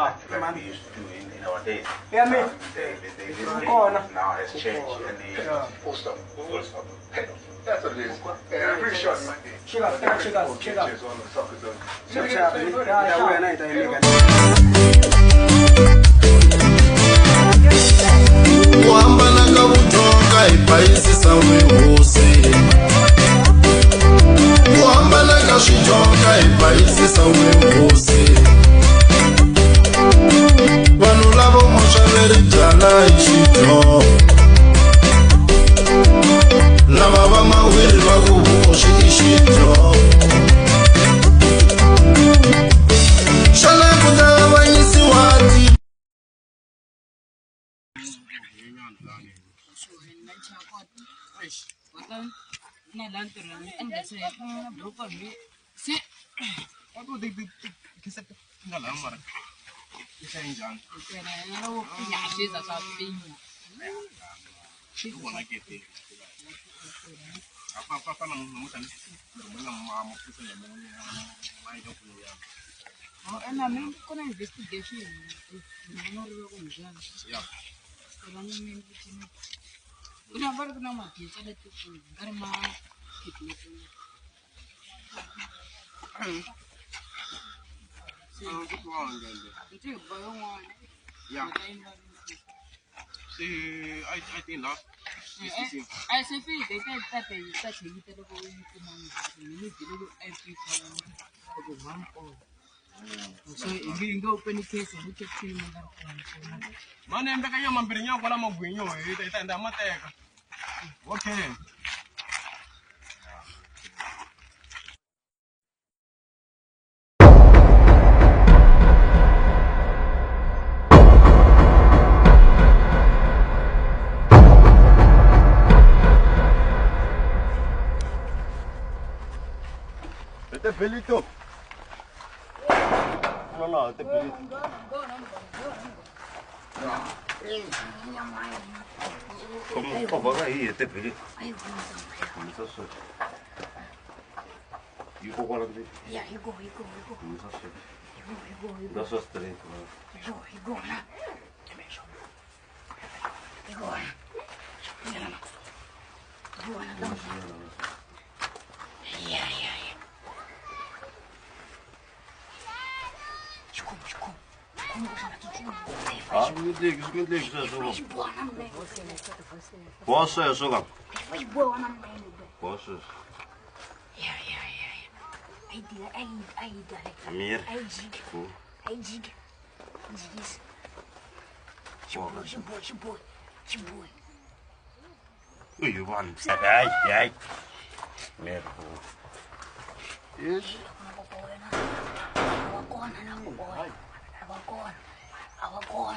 like we used to do in our days. Yeah, me. Now has changed and the full stop. That's what it is. Yeah, I'm pretty sure. Check up. Kuhambana kabutoka ipaisi sawe hose Kuhambana kashitoka ipaisi sawe hose Vanu lavo moshaveri jala ishito Lava vama wiri vakuhoshi ishito Shala kutava vanyisi wati I think not. I say they that so if you go open the case and look at you man and back your man bring you what I'm going you and I'm okay. Este pelito. No, este pelito. ¿Cómo va ahí este pelito? You go one of these? Yeah, you go. You go. That's what's the name. You go now. You go. Yeah. Ah, good leg, Boss, so Boss. Yeah. I Amir. I jig. Boy. Who you want? Ay. Mer. Yes. Our corn.